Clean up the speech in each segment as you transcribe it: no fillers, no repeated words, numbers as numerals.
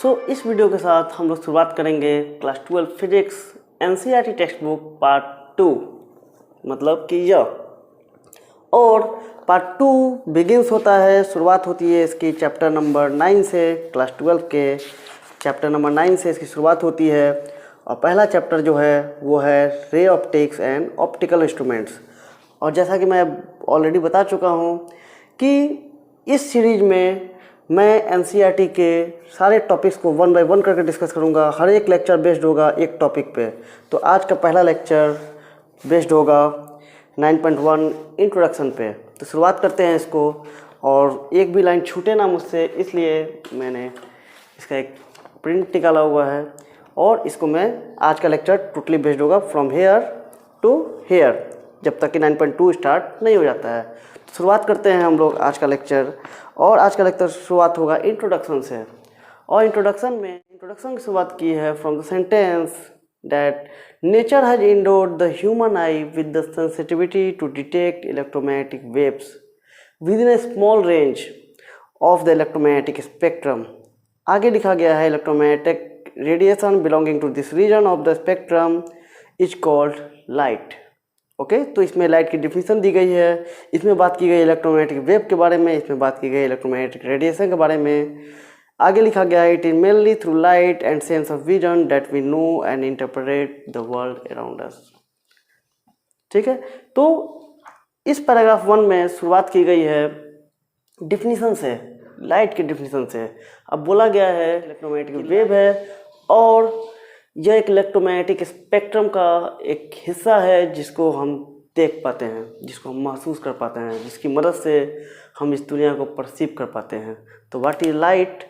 इस वीडियो के साथ हम लोग शुरुआत करेंगे class 12 physics NCERT text book part 2 मतलब कि यह। और पार्ट 2 बिगिंस होता है, शुरुआत होती है इसकी चैप्टर नंबर 9 से। क्लास 12 के चैप्टर नंबर 9 से इसकी शुरुआत होती है। और पहला चैप्टर जो है वो है ray optics and optical instruments. और जैसा कि मैं ऑलरेडी बता चुका हूँ कि इस सीरीज में मैं एनसीईआरटी के सारे टॉपिक्स को 1 बाय 1 करके डिस्कस करूँगा। हर एक लेक्चर बेस्ड होगा एक टॉपिक पे। तो आज का पहला लेक्चर बेस्ड होगा 9.1 इंट्रोडक्शन पे। तो शुरुआत करते हैं इसको। और एक भी लाइन छूटे ना मुझसे, इसलिए मैंने इसका एक प्रिंट निकाला हुआ है। और इसको मैं आज का लेक्चर टोटली बेस्ड होगा फ्रॉम हेयर टू हेयर, जब तक कि 9.2 स्टार्ट नहीं हो जाता है। तो शुरुआत करते हैं हम लोग आज का लेक्चर। और आज का लेक्चर शुरुआत होगा इंट्रोडक्शन से। और इंट्रोडक्शन की शुरुआत की है from the sentence that nature has endowed the human eye with the sensitivity to detect electromagnetic waves within a small range of the electromagnetic spectrum। आगे लिखा गया है electromagnetic radiation belonging to this region of the spectrum is called light। Okay, तो इसमें light की definition दी गई है। इसमें बात की गई इलेक्ट्रोमैग्नेटिक वेव के बारे में, इसमें बात की गई इलेक्ट्रोमैग्नेटिक रेडिएशन के बारे में। आगे लिखा गया है it is mainly through light and sense of vision that we know and interpret the world around us. ठीक है, तो इस पैराग्राफ 1 में शुरुआत की गई है डिफिनीशन से, लाइट के डिफिनीशन से। अब बोला गया है इलेक्ट्रोमैग्नेटिक वेव है और यह एक इलेक्ट्रोमैग्नेटिक स्पेक्ट्रम का एक हिस्सा है जिसको हम देख पाते हैं, जिसको हम महसूस कर पाते हैं, जिसकी मदद से हम इस दुनिया को परसीव कर पाते हैं। तो व्हाट इज लाइट?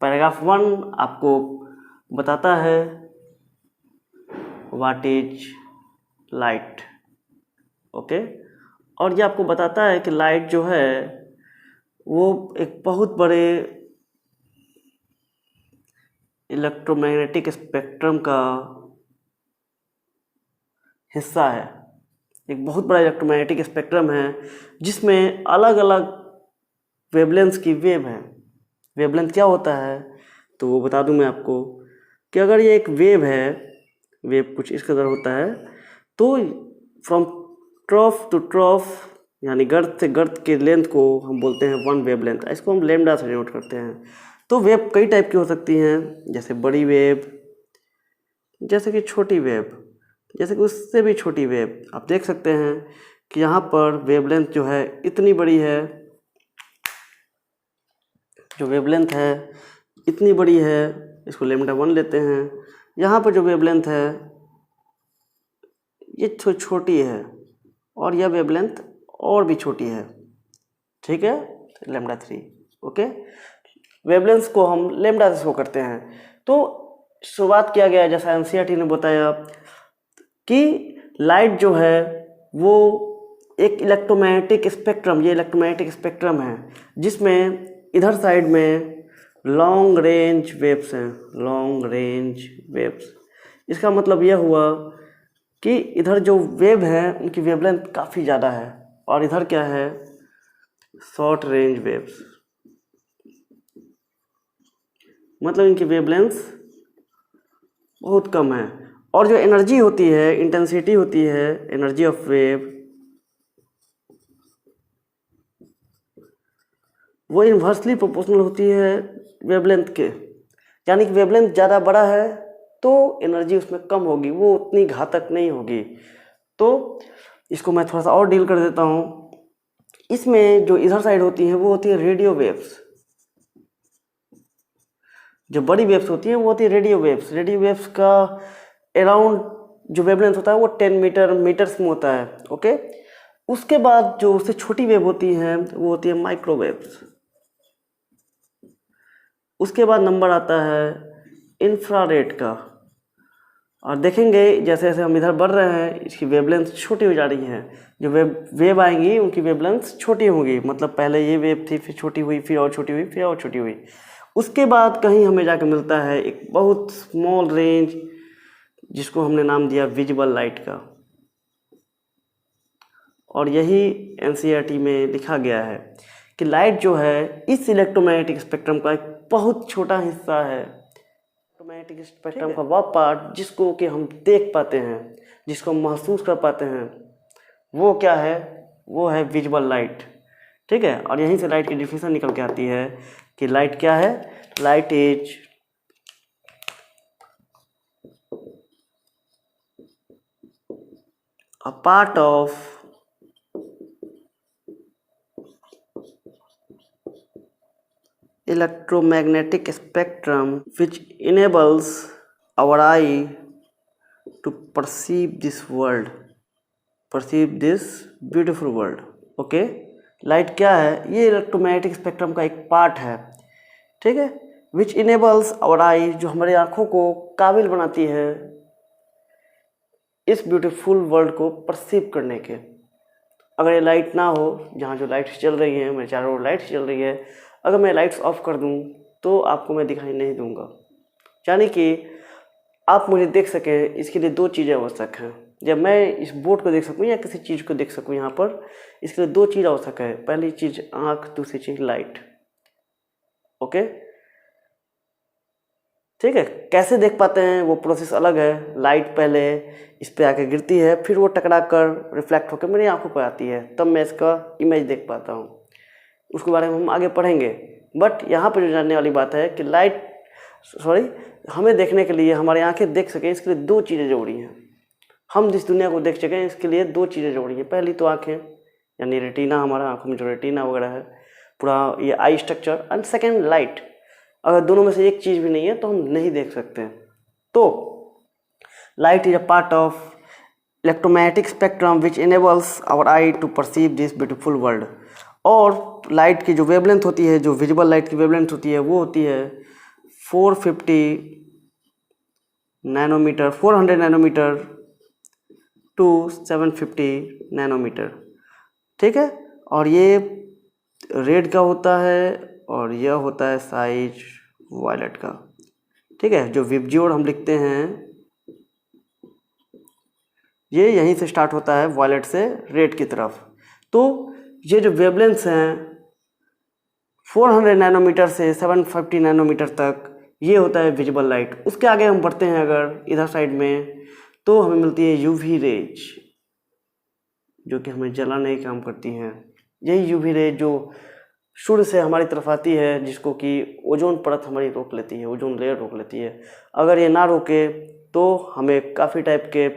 पैराग्राफ 1 आपको बताता है व्हाट इज लाइट। ओके, और ये आपको बताता है कि लाइट जो है वो एक बहुत बड़े इलेक्ट्रोमैग्नेटिक स्पेक्ट्रम का हिस्सा है। एक बहुत बड़ा इलेक्ट्रोमैग्नेटिक स्पेक्ट्रम है जिसमें अलग अलग वेवलेंथ की वेव है। वेवलेंथ क्या होता है तो वो बता दूं मैं आपको कि अगर ये एक वेव है, वेव कुछ इस कदर होता है, तो फ्रॉम ट्रॉफ टू ट्रॉफ यानी गर्त से गर्त के लेंथ को हम बोलते हैं 1 वेवलेंथ। इसको हम लैम्डा से डिनोट करते हैं। तो वेव कई टाइप की हो सकती हैं, जैसे बड़ी वेव, जैसे कि छोटी वेव, जैसे कि उससे भी छोटी वेव। आप देख सकते हैं कि यहाँ पर वेवलेंथ जो है इतनी बड़ी है, जो वेवलेंथ है इतनी बड़ी है, इसको लैम्डा 1 लेते हैं। यहाँ पर जो वेवलेंथ है ये छोटी है और यह वेवलेंथ और भी छोटी है। ठीक है, लैम्डा 3। ओके, वेवलेंथ को हम लैम्डा से शो करते हैं। तो शुरुआत किया गया जैसा एनसीईआरटी ने बताया कि लाइट जो है वो एक इलेक्ट्रोमैग्नेटिक स्पेक्ट्रम, ये इलेक्ट्रोमैग्नेटिक स्पेक्ट्रम है जिसमें इधर साइड में लॉन्ग रेंज वेव्स हैं, लॉन्ग रेंज वेव्स। इसका मतलब यह हुआ कि इधर जो वेव है उनकी वेवलेंथ काफ़ी ज़्यादा है और इधर क्या है, शॉर्ट रेंज वेव्स, मतलब इनकी वेवलेंथ बहुत कम है। और जो एनर्जी होती है, इंटेंसिटी होती है, एनर्जी ऑफ वेव, वो इन्वर्सली प्रोपोर्शनल होती है वेवलेंथ के। यानी कि वेवलेंथ ज़्यादा बड़ा है तो एनर्जी उसमें कम होगी, वो उतनी घातक नहीं होगी। तो इसको मैं थोड़ा सा और डील कर देता हूँ। इसमें जो इधर साइड होती है वो होती है रेडियो वेव्स। जो बड़ी वेव्स होती हैं वो होती है रेडियो वेव्स। रेडियो वेव्स का अराउंड जो वेवलेंथ होता है वो 10 मीटर्स में होता है। ओके, उसके बाद जो उससे छोटी वेव होती हैं वो होती है माइक्रोवेव्स। उसके बाद नंबर आता है इंफ्रारेड का। और देखेंगे जैसे जैसे हम इधर बढ़ रहे हैं इसकी वेवलेंथ छोटी हो जा रही है। जो वेव आएंगी उनकी वेवलेंथ छोटी होंगी, मतलब पहले ये वेव थी, फिर छोटी हुई, फिर और छोटी हुई, फिर और छोटी हुई। उसके बाद कहीं हमें जाकर मिलता है एक बहुत स्मॉल रेंज जिसको हमने नाम दिया विजिबल लाइट का। और यही एनसीईआरटी में लिखा गया है कि लाइट जो है इस इलेक्ट्रोमैग्नेटिक स्पेक्ट्रम का एक बहुत छोटा हिस्सा है। इलेक्ट्रोमैग्नेटिक स्पेक्ट्रम का वह पार्ट जिसको कि हम देख पाते हैं, जिसको हम महसूस कर पाते हैं, वो क्या है? वो है विजिबल लाइट। ठीक है, और यहीं से लाइट की डिफिनेशन निकल के आती है कि लाइट क्या है? Light is a part of electromagnetic spectrum which enables our eye to perceive this world, perceive this beautiful world. Okay, light क्या है? ये इलेक्ट्रोमैग्नेटिक स्पेक्ट्रम का एक पार्ट है। ठीक है, विच इनेबल्स आवर आई, जो हमारी आंखों को काबिल बनाती है इस ब्यूटीफुल वर्ल्ड को परसीव करने के। अगर ये लाइट ना हो, जहाँ जो लाइट्स चल रही हैं, मेरे चारों ओर लाइट्स चल रही है, अगर मैं लाइट्स ऑफ कर दूँ तो आपको मैं दिखाई नहीं दूंगा। यानी कि आप मुझे देख सकें, इसके लिए दो चीज़ें आवश्यक हैं। जब मैं इस बोर्ड को देख सकूँ या किसी चीज़ को देख सकूँ यहाँ पर, इसके लिए दो चीज़ आवश्यक है। पहली चीज़ आँख, दूसरी चीज़ लाइट। ओके, ठीक है। कैसे देख पाते हैं वो प्रोसेस अलग है। लाइट पहले इस पे आके गिरती है, फिर वो टकरा कर रिफ्लेक्ट होकर मेरी आंखों पर आती है, तब मैं इसका इमेज देख पाता हूँ। उसके बारे में हम आगे पढ़ेंगे। बट यहाँ पर जो जानने वाली बात है कि हमें देखने के लिए, हमारी आंखें देख सकें, इसके लिए दो चीज़ें जरूरी हैं। हम जिस दुनिया को देख सकें इसके लिए दो चीज़ें जरूरी हैं। पहली तो आँखें, यानी रेटिना, हमारा आँखों में जो रेटिना वगैरह है, पूरा ये आई स्ट्रक्चर, एंड सेकेंड लाइट। अगर दोनों में से एक चीज़ भी नहीं है तो हम नहीं देख सकते। तो light is a part of electromagnetic spectrum which enables our eye to perceive this beautiful world. और लाइट की जो वेवलेंथ होती है, जो विजिबल लाइट की वेवलेंथ होती है, वो होती है 450 नैनोमीटर, 400 नैनोमीटर टू 750 नैनोमीटर। ठीक है, और ये रेड का होता है और यह होता है साइज वायलेट का। ठीक है, जो विबजियोर हम लिखते हैं ये यहीं से स्टार्ट होता है, वायलेट से रेड की तरफ। तो ये जो वेवलेंथ्स हैं 400 नैनोमीटर से 750 नैनोमीटर तक, ये होता है विजिबल लाइट। उसके आगे हम बढ़ते हैं अगर इधर साइड में, तो हमें मिलती है यूवी रेज, जो कि हमें जलाने का काम करती हैं। यही यूवी रेज जो सूर्य से हमारी तरफ आती है, जिसको कि ओजोन परत हमारी रोक लेती है, ओजोन लेयर रोक लेती है। अगर ये ना रोके तो हमें काफ़ी टाइप के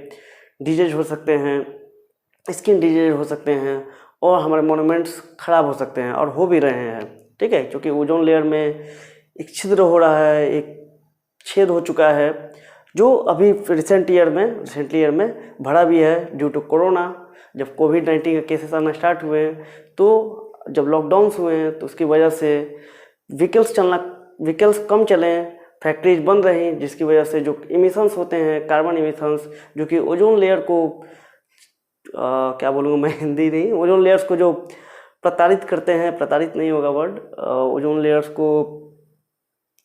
डिजीज हो सकते हैं, स्किन डिजीज हो सकते हैं, और हमारे मोनूमेंट्स खराब हो सकते हैं, और हो भी रहे हैं। ठीक है, क्योंकि ओजोन लेयर में एक छिद्र हो रहा है, एक छेद हो चुका है, जो अभी रिसेंटली ईयर में बढ़ा भी है ड्यू टू कोरोना। जब कोविड-19 के केसेस आना स्टार्ट हुए, तो जब लॉकडाउन्स हुए हैं, तो उसकी वजह से व्हीकल्स कम चले, फैक्ट्रीज बंद रही, जिसकी वजह से जो इमिशंस होते हैं, कार्बन इमिशंस, जो कि ओजोन लेयर को क्या बोलूँगा मैं, हिंदी नहीं, ओजोन लेयर्स को जो प्रताड़ित करते हैं, प्रताड़ित नहीं होगा वर्ड, ओजोन लेयर्स को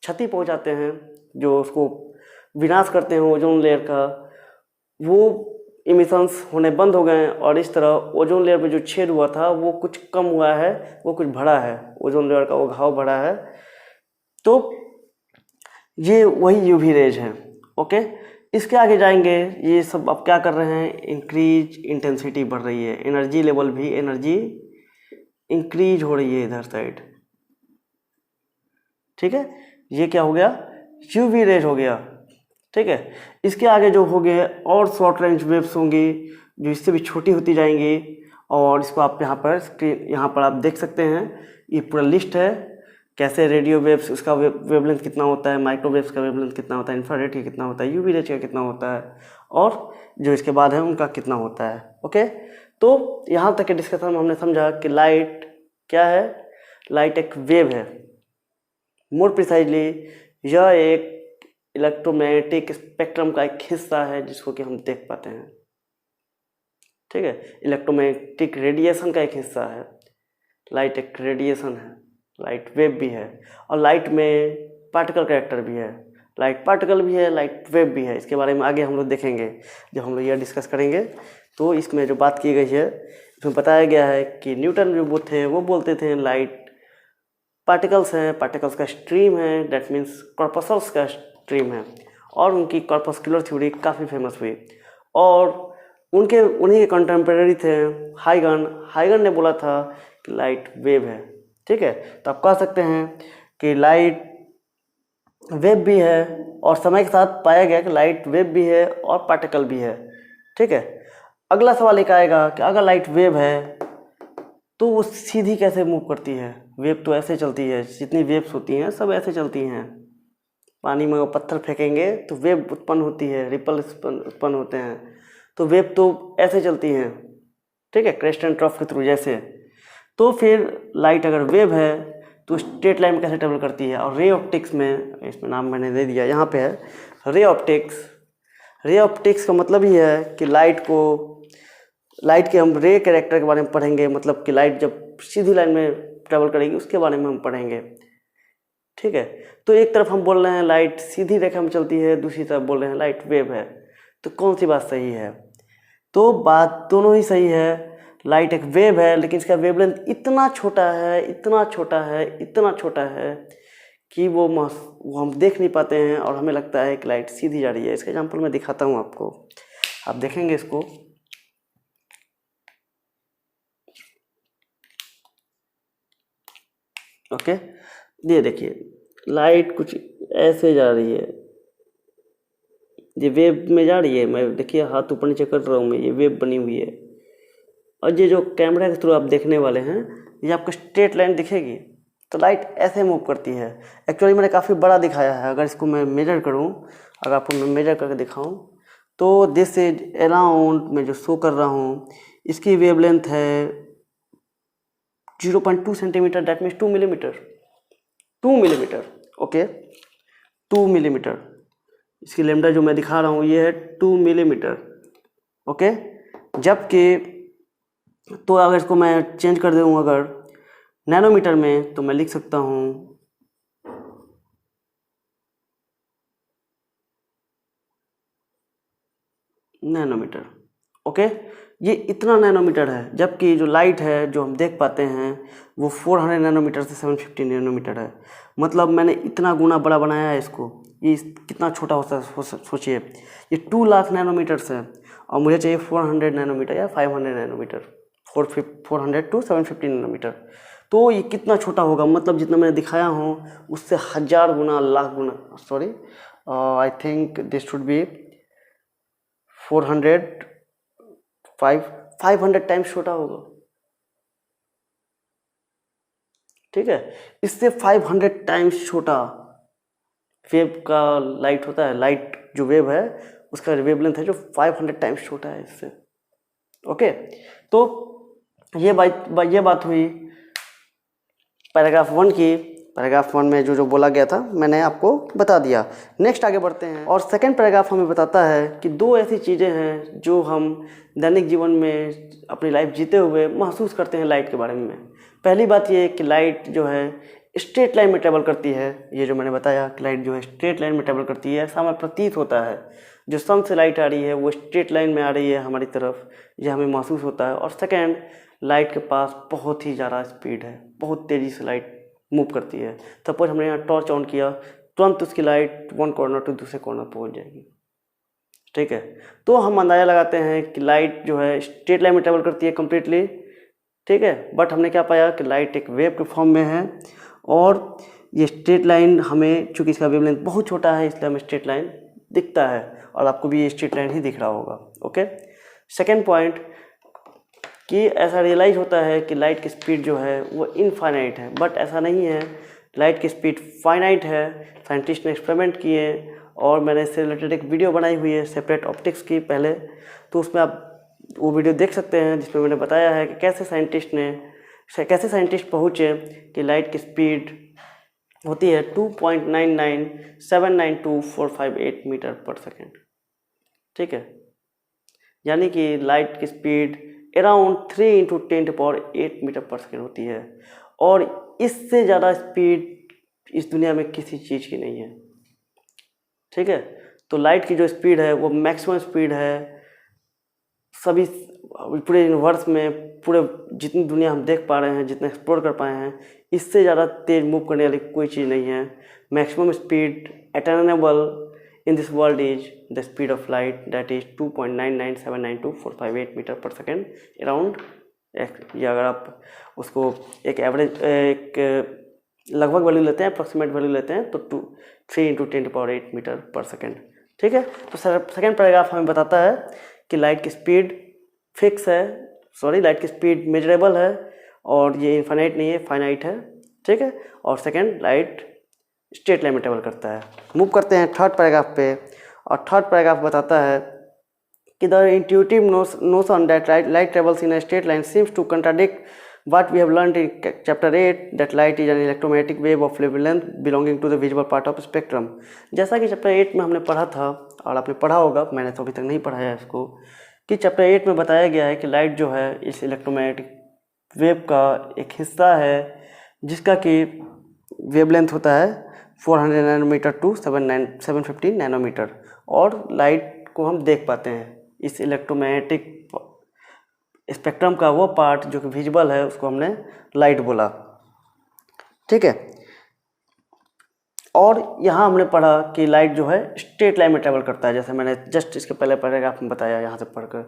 क्षति पहुंचाते हैं, जो उसको विनाश करते हैं ओजोन लेयर का, वो इमिशंस होने बंद हो गए हैं। और इस तरह ओजोन लेयर में जो छेद हुआ था वो कुछ कम हुआ है, वो कुछ बढ़ा है, ओजोन लेयर का वो घाव बढ़ा है। तो ये वही यूवी रेज है। ओके, इसके आगे जाएंगे, ये सब अब क्या कर रहे हैं, इंक्रीज इंटेंसिटी बढ़ रही है, एनर्जी लेवल भी, एनर्जी इंक्रीज हो रही है इधर साइड। ठीक है, ये क्या हो गया, यूवी रेज हो गया। ठीक है, इसके आगे जो हो गए और शॉर्ट रेंज वेव्स होंगी, जो इससे भी छोटी होती जाएंगी, और इसको आप यहाँ पर आप देख सकते हैं, ये पूरा लिस्ट है कैसे रेडियो वेव्स, उसका वेवलेंथ कितना होता है, माइक्रोवेव्स का वेवलेंथ कितना होता है, इंफ्रारेड का कितना होता है, यूवी रेज का कितना होता है, और जो इसके बाद है उनका कितना होता है। ओके, तो यहाँ तक के डिस्कशन में हमने समझा कि लाइट क्या है, लाइट एक वेव है। मोर प्रिसाइजली यह एक इलेक्ट्रोमैग्नेटिक स्पेक्ट्रम का एक हिस्सा है जिसको कि हम देख पाते हैं। ठीक है, इलेक्ट्रोमैग्नेटिक रेडिएशन का एक हिस्सा है। लाइट एक रेडिएशन है, लाइट वेव भी है, और लाइट में पार्टिकल कैरेक्टर भी है, लाइट पार्टिकल भी है, लाइट वेव भी है। इसके बारे में आगे हम लोग देखेंगे जब हम लोग यह डिस्कस करेंगे। तो इसमें जो बात की गई है, इसमें बताया गया है कि न्यूटन जो थे वो बोलते थे लाइट पार्टिकल्स हैं, पार्टिकल्स का स्ट्रीम है, दैट मीन्स कॉर्पसल्स का स्ट्रीम है, और उनकी कॉर्पस्कुलर थ्योरी काफ़ी फेमस हुई। और उन्हीं के कंटेम्प्रेरी थे हाइगन। हाइगन ने बोला था कि लाइट वेव है। ठीक है, तो आप कह सकते हैं कि लाइट वेव भी है, और समय के साथ पाया गया कि लाइट वेव भी है और पार्टिकल भी है। ठीक है, अगला सवाल एक आएगा कि अगर लाइट वेव है तो वो सीधी कैसे मूव करती है? वेव तो ऐसे चलती है, जितनी वेव्स होती हैं सब ऐसे चलती हैं। पानी में वो पत्थर फेंकेंगे तो वेव उत्पन्न होती है, रिपल उत्पन्न होते हैं, तो वेव तो ऐसे चलती हैं। ठीक है, क्रेस्ट एंड ट्रफ के थ्रू जैसे। तो फिर लाइट अगर वेव है तो स्ट्रेट लाइन में कैसे ट्रेवल करती है? और रे ऑप्टिक्स में, इसमें नाम मैंने दे दिया, यहाँ पे है रे ऑप्टिक्स। रे ऑप्टिक्स का मतलब ही है कि लाइट के हम रे कैरेक्टर के बारे में पढ़ेंगे, मतलब कि लाइट जब सीधी लाइन में ट्रेवल करेगी उसके बारे में हम पढ़ेंगे। ठीक है, तो एक तरफ हम बोल रहे हैं लाइट सीधी रेखा में चलती है, दूसरी तरफ बोल रहे हैं लाइट वेव है, तो कौन सी बात सही है? तो बात दोनों ही सही है। लाइट एक वेव है, लेकिन इसका वेवलेंथ इतना छोटा है, इतना छोटा है, इतना छोटा है कि वो हम देख नहीं पाते हैं, और हमें लगता है कि लाइट सीधी जा रही है। इसका एग्जांपल मैं दिखाता हूँ आपको, आप देखेंगे इसको। ओके, ये देखिए लाइट कुछ ऐसे जा रही है, ये वेव में जा रही है। मैं देखिए हाथ ऊपर नीचे कर रहा हूँ मैं, ये वेव बनी हुई है। और ये जो कैमरा के थ्रू आप देखने वाले हैं, ये आपको स्ट्रेट लाइन दिखेगी, तो लाइट ऐसे मूव करती है। एक्चुअली मैंने काफ़ी बड़ा दिखाया है, अगर इसको मैं मेजर करूँ, अगर आपको मैं मेजर करके दिखाऊँ, तो दिस इज अराउंड, मैं जो शो कर रहा हूँ इसकी वेवलेंथ है 0.2 centimetre, that means 2 millimetre. 2 millimetre, okay, 2 millimetre. इसकी लेमडा जो मैं दिखा रहा हूँ ये है 2 मिलीमीटर। ओके, जबकि तो अगर इसको मैं चेंज कर दूँ अगर नैनोमीटर में, तो मैं लिख सकता हूँ नैनोमीटर। ओके, ये इतना नैनोमीटर है, जबकि जो लाइट है जो हम देख पाते हैं वो 400 नैनोमीटर से 750 नैनोमीटर है। मतलब मैंने इतना गुना बड़ा बनाया है इसको। ये कितना छोटा हो सकता है सोचिए, ये 2 लाख नैनोमीटर्स है, और मुझे चाहिए 400 नैनोमीटर या 500 नैनोमीटर, 400 टू 750 नैनोमीटर। तो ये कितना छोटा होगा, मतलब जितना मैंने दिखाया हूँ उससे 1000 गुना, लाख गुना, sorry, I think this should be 500 times छोटा होगा। ठीक है, इससे 500 टाइम्स छोटा वेव का लाइट होता है। लाइट जो वेव है उसका वेवलेंथ है जो 500 टाइम्स छोटा है इससे। ओके, तो ये बात हुई पैराग्राफ 1 की। पैराग्राफ 1 में जो बोला गया था मैंने आपको बता दिया। नेक्स्ट आगे बढ़ते हैं, और सेकंड पैराग्राफ हमें बताता है कि 2 ऐसी चीज़ें हैं जो हम दैनिक जीवन में अपनी लाइफ जीते हुए महसूस करते हैं लाइट के बारे में। पहली बात ये कि लाइट जो है स्ट्रेट लाइन में ट्रेवल करती है। ये जो मैंने बताया कि लाइट जो है स्ट्रेट लाइन में ट्रेवल करती है, ऐसा हमें प्रतीत होता है। जो सन से लाइट आ रही है वो स्ट्रेट लाइन में आ रही है हमारी तरफ, ये हमें महसूस होता है। और सेकेंड, लाइट के पास बहुत ही ज़्यादा स्पीड है, बहुत तेज़ी से लाइट मूव करती है। सपोज हमने यहाँ टॉर्च ऑन किया, तुरंत उसकी लाइट 1 कॉर्नर टू दूसरे कॉर्नर पहुँच जाएगी। ठीक है, तो हम अंदाज़ा लगाते हैं कि लाइट जो है स्ट्रेट लाइन में ट्रेवल करती है कम्प्लीटली। ठीक है, बट हमने क्या पाया कि लाइट एक वेव के फॉर्म में है, और ये स्ट्रेट लाइन हमें, चूँकि इसका वेवलेंथ बहुत छोटा है इसलिए हमें स्ट्रेट लाइन दिखता है, और आपको भी ये स्ट्रेट लाइन ही दिख रहा होगा। ओके, सेकेंड पॉइंट कि ऐसा रियलाइज होता है कि लाइट की स्पीड जो है वो इनफाइनाइट है, बट ऐसा नहीं है, लाइट की स्पीड फाइनाइट है। साइंटिस्ट ने एक्सपेरिमेंट किए, और मैंने इससे रिलेटेड एक वीडियो बनाई हुई है सेपरेट ऑप्टिक्स की पहले, तो उसमें आप वो वीडियो देख सकते हैं जिसमें मैंने बताया है कि कैसे साइंटिस्ट पहुँचे कि लाइट की स्पीड होती है 2.99792 मीटर पर सेकेंड। ठीक है, यानी कि लाइट की speed around 3 × 10⁸ metre per second होती है, और इससे ज़्यादा स्पीड इस दुनिया में किसी चीज़ की नहीं है। ठीक है, तो लाइट की जो स्पीड है वो मैक्सिमम स्पीड है सभी पूरे यूनिवर्स में पूरे जितनी दुनिया हम देख पा रहे हैं, जितना एक्सप्लोर कर पाए हैं, इससे ज़्यादा तेज़ मूव करने वाली कोई चीज़ नहीं है। Maximum speed attainable in this world is the speed of light, that is 2.9979245 metre per second around. या अगर आप उसको एक एवरेज एक लगभग वैल्यू लेते हैं, अप्रॉक्सीमेट वैल्यू लेते हैं, तो 3 × 10⁸ मीटर पर सेकेंड। ठीक है, तो सेकेंड पैराग्राफ हमें बताता है कि लाइट की स्पीड फिक्स है, लाइट की स्पीड मेजरेबल है और ये इनफाइनाइट नहीं है, फाइनाइट है। ठीक है, और सेकेंड लाइट स्ट्रेट लाइन में ट्रेवल करता है। मूव करते हैं थर्ड पैराग्राफ पे, और थर्ड पैराग्राफ बताता है कि the intuitive notion that light travels in a straight line seems to contradict what we have learned in chapter 8 that light is an electromagnetic wave of wavelength belonging to the visible part of spectrum। जैसा कि chapter 8 में हमने पढ़ा था, और आपने पढ़ा होगा, मैंने तो अभी तक नहीं पढ़ा है इसको, कि चैप्टर 8 में बताया गया है कि लाइट जो है इस इलेक्ट्रोमैग्नेटिक वेव का एक हिस्सा है जिसका कि वेवलेंथ होता है 400 नैनोमीटर टू 750 नैनोमीटर, और लाइट को हम देख पाते हैं। इस इलेक्ट्रोमैग्नेटिक स्पेक्ट्रम का वो पार्ट जो कि विजिबल है उसको हमने लाइट बोला। ठीक है, और यहाँ हमने पढ़ा कि लाइट जो है स्ट्रेट लाइन में ट्रेवल करता है, जैसे मैंने जस्ट इसके पहले पैराग्राफ में बताया यहाँ से पढ़कर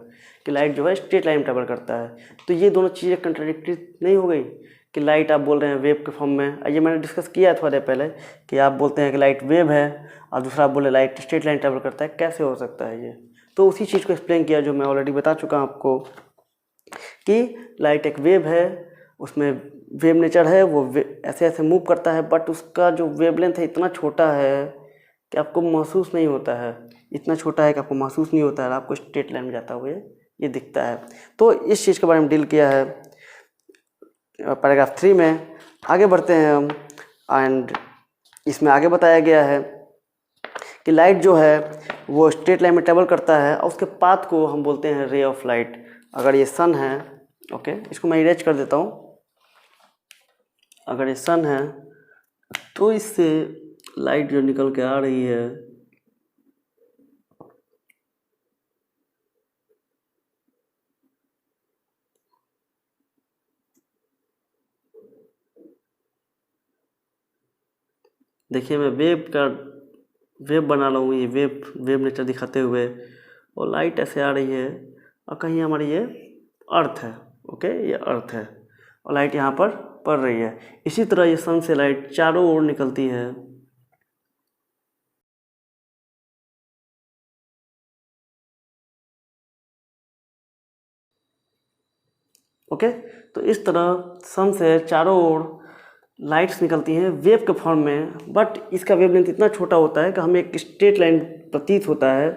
कि लाइट जो है स्ट्रेट लाइन में ट्रेवल करता है। तो ये दोनों चीज़ें कंट्राडिक्टरी नहीं हो गई कि लाइट आप बोल रहे हैं वेव के फॉर्म में, ये मैंने डिस्कस किया है थोड़ा देर पहले कि आप बोलते हैं कि लाइट वेव है और दूसरा आप बोले लाइट स्ट्रेट लाइन ट्रेवल करता है, कैसे हो सकता है ये? तो उसी चीज़ को एक्सप्लेन किया जो मैं ऑलरेडी बता चुका हूँ आपको कि लाइट एक वेव है, उसमें वेव नेचर है, वो ऐसे ऐसे मूव करता है, बट उसका जो वेवलेंथ है इतना छोटा है कि आपको महसूस नहीं होता है, इतना छोटा है कि आपको महसूस नहीं होता है, आपको स्ट्रेट लाइन में जाता हुए ये दिखता है। तो इस चीज़ के बारे में डील किया है पैराग्राफ 3 में। आगे बढ़ते हैं हम, एंड इसमें आगे बताया गया है कि लाइट जो है वो स्ट्रेट लाइन में ट्रेवल करता है और उसके पाथ को हम बोलते हैं रे ऑफ लाइट। अगर ये सन है, ओके, इसको मैं इरेज कर देता हूँ। अगर ये सन है तो इससे लाइट जो निकल के आ रही है देखिए, मैं वेव बना रहा हूँ, ये वेव नेचर दिखाते हुए, और लाइट ऐसे आ रही है और कहीं हमारी ये अर्थ है, ओके, ये अर्थ है और लाइट यहाँ पर पड़ रही है। इसी तरह ये सन से लाइट चारों ओर निकलती है, ओके। तो इस तरह सन से चारों ओर लाइट्स निकलती हैं वेव के फॉर्म में, बट इसका वेवलेंथ इतना छोटा होता है कि हमें एक स्ट्रेट लाइन प्रतीत होता है,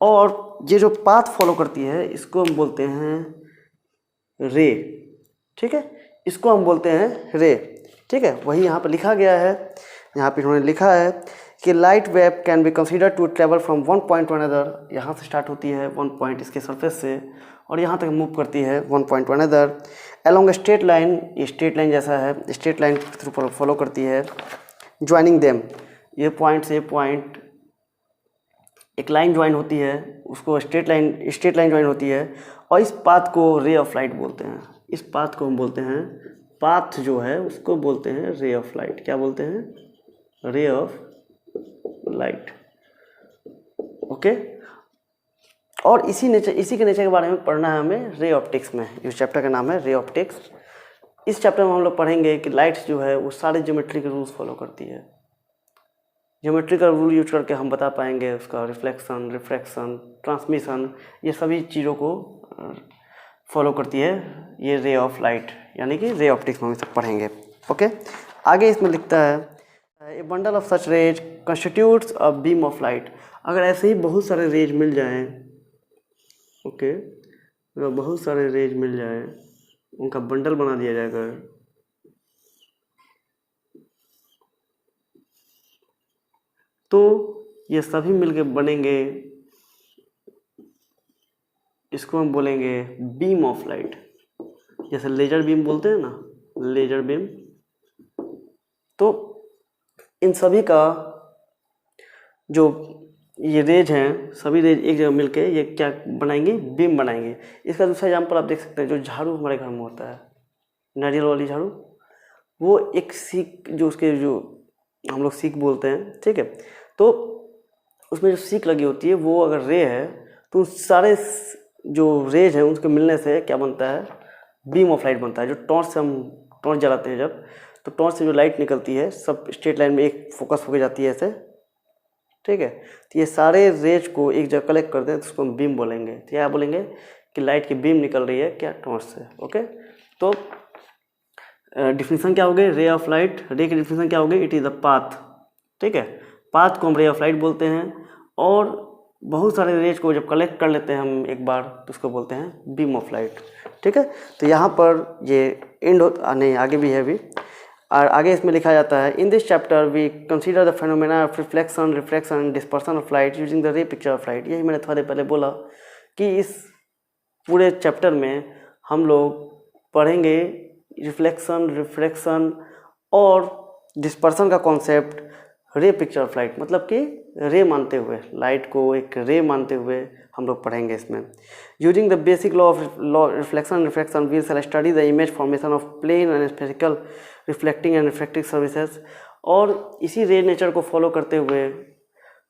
और ये जो पाथ फॉलो करती है इसको हम बोलते हैं रे। ठीक है, इसको हम बोलते हैं रे। ठीक है, वही यहाँ पर लिखा गया है, यहाँ पे इन्होंने लिखा है कि light wave can be consider to travel from one point to another. यहाँ से स्टार्ट होती है वन पॉइंट इसके सरफेस से और यहाँ तक मूव करती है one point to another along straight line. ये स्ट्रेट लाइन जैसा है, स्ट्रेट लाइन के थ्रू फॉलो करती है, ज्वाइनिंग देम। ये पॉइंट से पॉइंट एक लाइन ज्वाइन होती है, उसको स्ट्रेट लाइन ज्वाइन होती है, और इस पाथ को रे ऑफ लाइट बोलते हैं। इस पाथ को हम बोलते हैं, पाथ जो है उसको बोलते हैं रे ऑफ लाइट। क्या बोलते हैं? Ray of light, okay. और इसी के नेचर के बारे में पढ़ना है हमें रे ऑप्टिक्स में। इस चैप्टर का नाम है रे ऑप्टिक्स। इस चैप्टर में हम लोग पढ़ेंगे कि लाइट्स जो है वो सारे ज्योमेट्री के रूल्स फॉलो करती है। ज्योमेट्री का रूल यूज करके हम बता पाएंगे उसका रिफ्लेक्शन, रिफ्रैक्शन, ट्रांसमिशन, ये सभी चीज़ों को फॉलो करती है ये रे ऑफ लाइट, यानी कि रे ऑप्टिक्स में हम सब पढ़ेंगे, ओके। आगे इसमें लिखता है a bundle of such rays constitutes a beam of light. अगर ऐसे ही बहुत सारे रेज मिल जाएं, ओके, अगर बहुत सारे रेज मिल जाएं, उनका बंडल बना दिया जाएगा, तो ये सभी मिलके बनेंगे, इसको हम बोलेंगे बीम ऑफ लाइट। जैसे लेजर बीम बोलते हैं ना, लेजर बीम। तो इन सभी का जो ये रेज हैं, सभी रेज एक जगह मिलके ये क्या बनाएंगे, बीम बनाएंगे। इसका दूसरा एग्जाम्पल आप देख सकते हैं, जो झाड़ू हमारे घर में होता है, नारियल वाली झाड़ू, वो एक सीक, जो उसके जो हम लोग सीक बोलते हैं, ठीक है, तो उसमें जो सीक लगी होती है वो अगर रे है तो सारे जो रेज हैं उसके मिलने से क्या बनता है, बीम ऑफ लाइट बनता है। जो टॉर्च से हम टॉर्च जलाते हैं जब, तो टॉर्च से जो लाइट निकलती है सब स्ट्रेट लाइन में एक फोकस होकर जाती है ऐसे, ठीक है। तो ये सारे रेज को एक जगह कलेक्ट करते हैं तो उसको हम बीम बोलेंगे। तो क्या बोलेंगे कि लाइट की बीम निकल रही है क्या, टॉर्च से। ओके, तो डिफिनीसन क्या हो गई, रे ऑफ लाइट। रे की डिफिनीसन क्या हो गई, इट इज़ द पाथ, ठीक है। पाथ को हम रे ऑफ लाइट बोलते हैं, और बहुत सारे रेज को जब कलेक्ट कर लेते हैं हम एक बार तो उसको बोलते हैं बीम ऑफ लाइट, ठीक है। तो यहाँ पर ये एंड नहीं, आगे भी है अभी, और आगे इसमें लिखा जाता है, in this chapter we consider the phenomena of reflection, refraction and dispersion of light using the ray picture of light. यही मैंने थोड़ी देर पहले बोला कि इस पूरे चैप्टर में हम लोग पढ़ेंगे रिफ्लेक्शन, रिफ्रैक्शन और डिस्पर्सन का कॉन्सेप्ट रे पिक्चर ऑफ लाइट, मतलब कि रे मानते हुए, लाइट को एक रे मानते हुए हम लोग पढ़ेंगे इसमें। Using the basic law of reflection refraction we shall study the image formation of plane and spherical reflecting and refractive services. और इसी रे नेचर को फॉलो करते हुए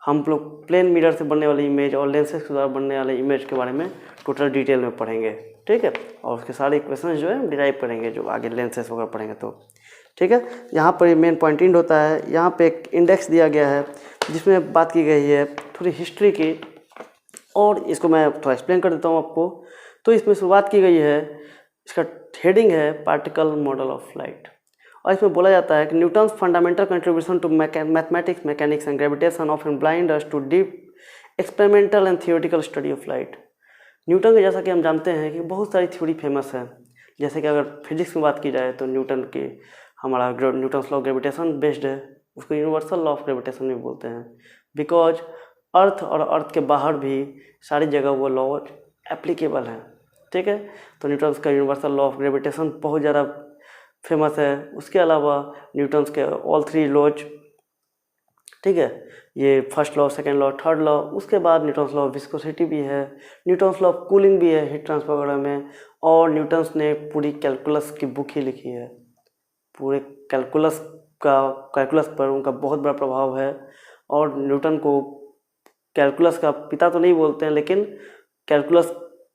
हम लोग प्लेन मिरर से बनने वाली इमेज और लेंसेज के द्वारा बनने वाले इमेज के बारे में टोटल डिटेल में पढ़ेंगे, ठीक है। और उसके सारे इक्वेशन जो है डिराइव करेंगे जो आगे लेंसेज वगैरह पढ़ेंगे तो, ठीक है। यहाँ पर मेन पॉइंट इंड होता है। यहाँ पे एक इंडेक्स दिया गया है जिसमें बात की गई है थोड़ी हिस्ट्री की, और इसको मैं थोड़ा एक्सप्लेन कर देता हूँ आपको। तो इसमें शुरुआत की गई है, इसका हेडिंग है पार्टिकल मॉडल ऑफ लाइट, और इसमें बोला जाता है कि Newton's fundamental contribution to mathematics, mechanics and gravitation of blind us to deep experimental and theoretical study of light. Newton के, जैसा कि हम जानते हैं कि बहुत सारी थ्योरी फेमस है, जैसे कि अगर फिजिक्स में बात की जाए तो न्यूटन की हमारा Newton's law of gravitation based है, उसको यूनिवर्सल लॉ ऑफ ग्रेविटेशन भी बोलते हैं, बिकॉज अर्थ और अर्थ के बाहर भी सारी जगह वो लॉ एप्लीकेबल है, ठीक है। तो न्यूटन्स का यूनिवर्सल लॉ ऑफ ग्रेविटेशन बहुत ज़्यादा फेमस है। उसके अलावा न्यूटन्स के ऑल थ्री लॉज, ठीक है, ये first law, second law, third law, उसके बाद न्यूटन्स लॉ ऑफ विस्कोसिटी भी है, न्यूटन्स लॉ ऑफ कूलिंग भी है हीट ट्रांसफर वगैरह में, और न्यूटन्स ने पूरी कैलकुलस की बुक ही लिखी है। पूरे कैलकुलस पर उनका बहुत बड़ा प्रभाव है, और न्यूटन को कैलकुलस का पिता तो नहीं बोलते हैं, लेकिन कैलकुलस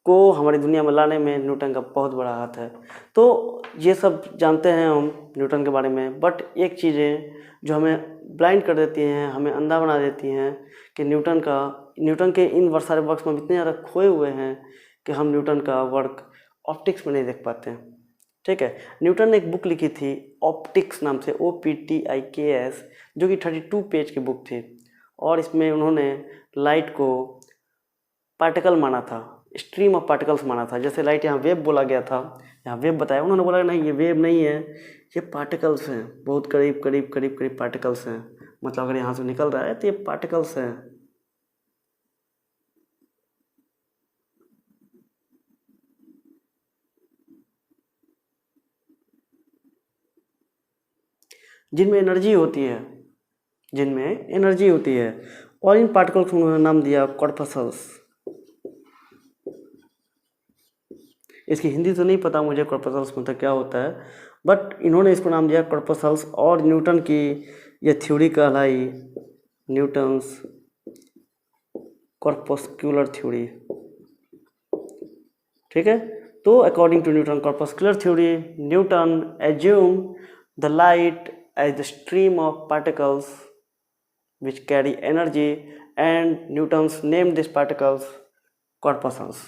को हमारी दुनिया में लाने में न्यूटन का बहुत बड़ा हाथ है। तो ये सब जानते हैं हम न्यूटन के बारे में, बट एक चीज़ें जो हमें ब्लाइंड कर देती हैं, हमें अंधा बना देती हैं कि न्यूटन के इन सारे वर्क्स में इतने ज़्यादा खोए हुए हैं कि हम न्यूटन का वर्क ऑप्टिक्स में नहीं देख पाते हैं, ठीक है। न्यूटन ने एक बुक लिखी थी ऑप्टिक्स नाम से, OPTIKS, जो कि 32 पेज की बुक थी, और इसमें उन्होंने लाइट को पार्टिकल माना था, स्ट्रीम ऑफ पार्टिकल्स माना था। जैसे लाइट यहाँ वेव बोला गया था, यहाँ वेव बताया, उन्होंने बोला नहीं ये वेव नहीं है, ये पार्टिकल्स हैं, बहुत करीब करीब करीब करीब पार्टिकल्स हैं, मतलब अगर यहाँ से निकल रहा है तो ये पार्टिकल्स हैं। जिनमें एनर्जी होती है, और इन पार्टिकल्स को उन्होंने नाम दिया कॉर्पसल्स। इसकी हिंदी तो नहीं पता मुझे कॉर्पसल्स मतलब क्या होता है, बट इन्होंने इसको नाम दिया कॉर्पसल्स, और न्यूटन की ये थ्योरी कहलाई न्यूटन्स कॉर्पस्कुलर थ्योरी, ठीक है। तो according to Newton corpuscular theory, Newton assume the light as the stream of particles which carry energy, and Newton's named these particles corpuscles।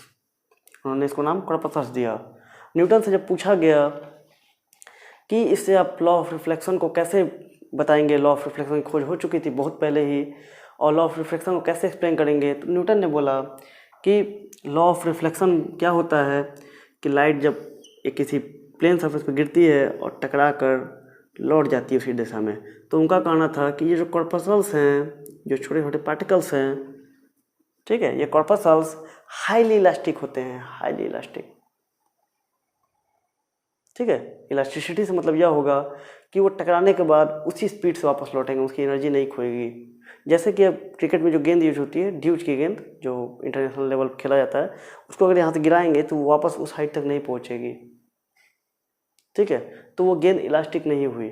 उन्होंने इसको नाम कॉर्पसल्स दिया। न्यूटन से जब पूछा गया कि इससे आप लॉ ऑफ रिफ्लेक्शन को कैसे बताएंगे, लॉ ऑफ रिफ्लेक्शन की खोज हो चुकी थी बहुत पहले ही, और लॉ ऑफ रिफ्लेक्शन को कैसे एक्सप्लेन करेंगे, तो न्यूटन ने बोला कि लॉ ऑफ रिफ्लेक्शन क्या होता है कि लाइट जब एक किसी प्लेन सरफेस पर गिरती है और टकरा कर लौट जाती है उसी दिशा में, तो उनका कहना था कि ये जो कॉर्पसल्स हैं, जो छोटे छोटे पार्टिकल्स हैं, ठीक है, ये कॉर्पसल्स हाईली इलास्टिक होते हैं, हाईली इलास्टिक, ठीक है। इलास्टिसिटी से मतलब यह होगा कि वो टकराने के बाद उसी स्पीड से वापस लौटेंगे, उसकी एनर्जी नहीं खोएगी। जैसे कि अब क्रिकेट में जो गेंद यूज होती है, ड्यूज की गेंद जो इंटरनेशनल लेवल पर खेला जाता है, उसको अगर यहाँ से गिराएंगे तो वापस उस हाइट तक नहीं पहुँचेगी, ठीक है। तो वो गेंद इलास्टिक नहीं हुई,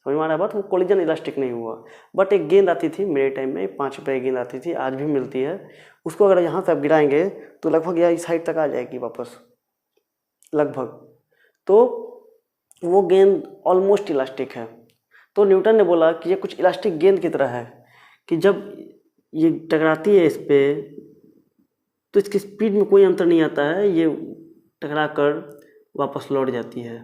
समझ में आ रहा है बात, वो कोलिजन इलास्टिक नहीं हुआ। बट एक गेंद आती थी मेरे टाइम में, 5 रुपये की गेंद आती थी, आज भी मिलती है, उसको अगर यहाँ से आप गिराएंगे तो लगभग यह इस हाइट तक आ जाएगी वापस लगभग, तो वो गेंद ऑलमोस्ट इलास्टिक है। तो न्यूटन ने बोला कि ये कुछ इलास्टिक गेंद की तरह है कि जब ये टकराती है इस पर तो इसकी स्पीड में कोई अंतर नहीं आता है, ये टकरा कर वापस लौट जाती है।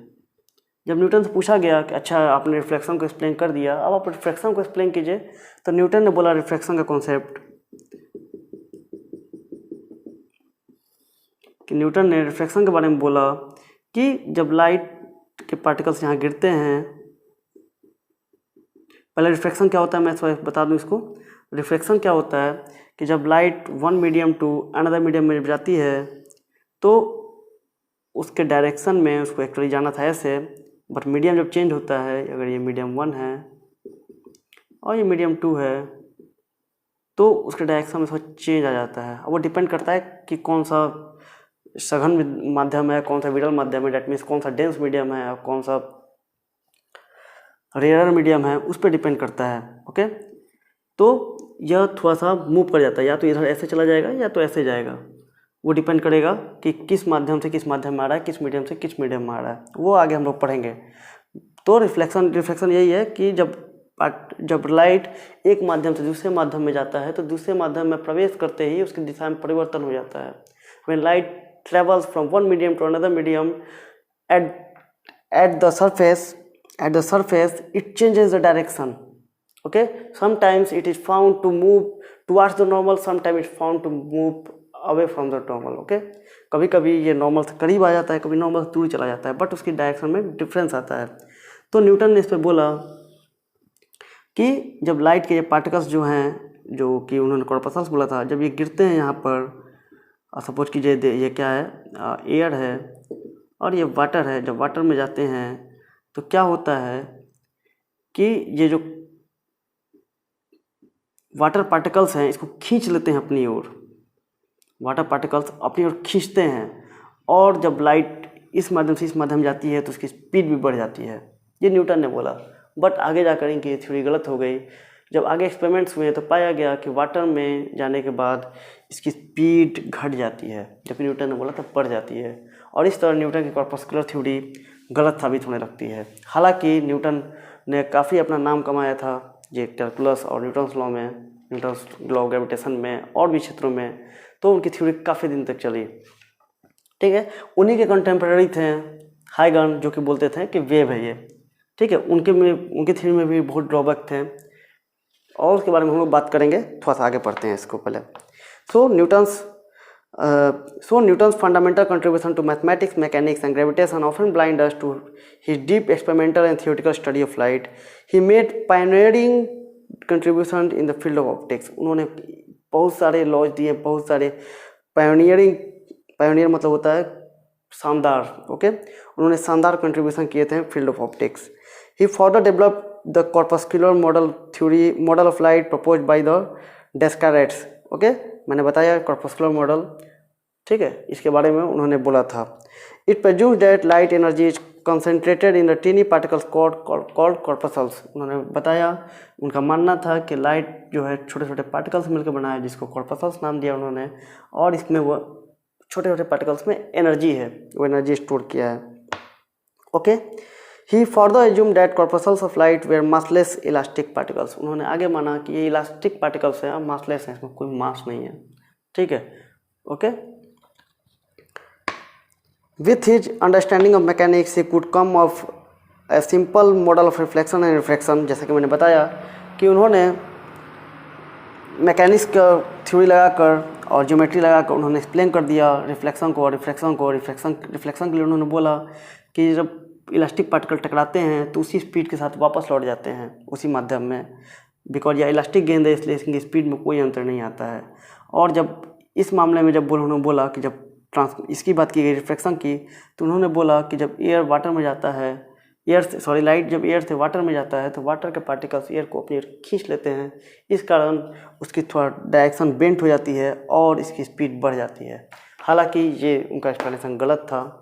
जब न्यूटन से पूछा गया कि अच्छा आपने रिफ्लेक्शन को एक्सप्लेन कर दिया, अब आप रिफ्लेक्शन को एक्सप्लेन कीजिए, तो न्यूटन ने बोला रिफ्लेक्शन का कॉन्सेप्ट कि न्यूटन ने रिफ्लेक्शन के बारे में बोला कि जब लाइट के पार्टिकल्स यहाँ गिरते हैं, पहले रिफ्लेक्शन क्या होता है मैं थोड़ा बता दूँ इसको। रिफ्लेक्शन क्या होता है कि जब light one medium to another medium में जाती है तो उसके डायरेक्शन में उसको एक्चुअली जाना था ऐसे, बट मीडियम जब चेंज होता है, अगर ये मीडियम 1 है और ये मीडियम 2 है तो उसके डायरेक्शन में थोड़ा चेंज आ जाता है। अब वो डिपेंड करता है कि कौन सा सघन माध्यम है, कौन सा विरल माध्यम है, डेट मीन्स कौन सा डेंस मीडियम है और कौन सा रेयर मीडियम है, उस पर डिपेंड करता है। ओके, तो यह थोड़ा सा मूव कर जाता है, या तो इधर ऐसे चला जाएगा या तो ऐसे जाएगा, वो डिपेंड करेगा कि किस माध्यम से किस माध्यम में आ रहा है, किस मीडियम से किस मीडियम में आ रहा है, वो आगे हम लोग पढ़ेंगे। तो रिफ्लेक्शन यही है कि जब लाइट एक माध्यम से दूसरे माध्यम में जाता है तो दूसरे माध्यम में प्रवेश करते ही उसकी दिशा में परिवर्तन हो जाता है। When light travels from one medium to another medium at the surface it changes the direction. Okay, sometimes it is found to move towards the normal, sometimes it's found to move away from the normal. Okay, कभी कभी ये normal से करीब आ जाता है, कभी normal से दूर चला जाता है, बट उसकी डायरेक्शन में डिफरेंस आता है। तो न्यूटन ने इस पर बोला कि जब लाइट के ये पार्टिकल्स जो हैं, जो कि उन्होंने कॉर्पस्कल्स बोला था, जब ये गिरते हैं यहाँ पर, सपोज कीजिए ये क्या है, एयर है और ये वाटर है, जब वाटर में जाते हैं तो क्या होता है कि ये जो वाटर पार्टिकल्स हैं इसको खींच लेते हैं अपनी ओर, वाटर पार्टिकल्स अपनी ओर खींचते हैं, और जब लाइट इस माध्यम से इस माध्यम जाती है तो उसकी स्पीड भी बढ़ जाती है। ये न्यूटन ने बोला, बट आगे जाकर इनकी थ्योरी गलत हो गई। जब आगे एक्सपेरिमेंट्स हुए तो पाया गया कि वाटर में जाने के बाद इसकी स्पीड घट जाती है, जबकि न्यूटन ने बोला था बढ़ जाती है, और इस तरह न्यूटन की कॉर्पस्कुलर थ्योरी गलत साबित होने लगती है। हालांकि न्यूटन ने काफ़ी अपना नाम कमाया था ये कैलकुलस और न्यूटन्स लॉ में, न्यूटन्स लॉ ऑफ ग्रेविटेशन में और भी क्षेत्रों में, तो उनकी थ्योरी काफ़ी दिन तक चली। ठीक है, उन्हीं के कंटेम्प्रेरी थे हाइगन, जो कि बोलते थे कि वेव है ये। ठीक है, उनकी थ्योरी में भी बहुत ड्रॉबैक थे, और उसके बारे में हम लोग बात करेंगे, थोड़ा सा आगे पढ़ते हैं इसको पहले। सो Newton's fundamental contribution to mathematics, mechanics and gravitation often blind us to his deep experimental and theoretical study of light. He made pioneering contribution in the field of optics. उन्होंने बहुत सारे लॉज दिए, बहुत सारे पायोनियर मतलब होता है शानदार। ओके, उन्होंने शानदार कंट्रीब्यूशन किए थे field of optics. He further developed the corpuscular model of light proposed by the Descartes. Okay, मैंने बताया कॉर्पस्कुलर मॉडल, ठीक है, इसके बारे में उन्होंने बोला था। It presumes that light energy is concentrated in the teeny particles called corpuscles. उन्होंने बताया, उनका मानना था कि लाइट जो है छोटे छोटे पार्टिकल्स मिलकर बना है, जिसको कॉर्पस्कल्स नाम दिया उन्होंने, और इसमें वो छोटे छोटे पार्टिकल्स में एनर्जी है, वो एनर्जी स्टोर किया है। Okay, He further assumed that corpuscles of light were massless elastic particles. उन्होंने आगे माना कि ये इलास्टिक पार्टिकल्स हैं, मासलेस हैं, इसमें कोई मास नहीं है। ठीक है, okay. With his understanding of mechanics, he could come of a simple model of reflection and refraction. जैसा कि मैंने बताया कि उन्होंने मैकेनिक्स का थ्योरी लगाकर और ज्योमेट्री लगाकर उन्होंने एक्सप्लेन कर दिया रिफ्लेक्शन को। रिफ्लेक्शन के लिए उन्होंने बोला कि जब इलास्टिक पार्टिकल टकराते हैं तो उसी स्पीड के साथ वापस लौट जाते हैं उसी माध्यम में, बिकॉज यह इलास्टिक गेंद है, इसलिए इसकी स्पीड में कोई अंतर नहीं आता है। और जब इस मामले में जब उन्होंने बोला कि जब इसकी बात की गई रिफ्लेक्शन की, तो उन्होंने बोला कि जब एयर वाटर में जाता है एयर से सॉरी लाइट जब एयर से वाटर में जाता है तो वाटर के पार्टिकल्स एयर को अपनी ओर खींच लेते हैं, इस कारण उसकी थोड़ा डायरेक्शन बेंट हो जाती है और इसकी स्पीड बढ़ जाती है। हालांकि ये उनका एक्सप्लेनेशन गलत था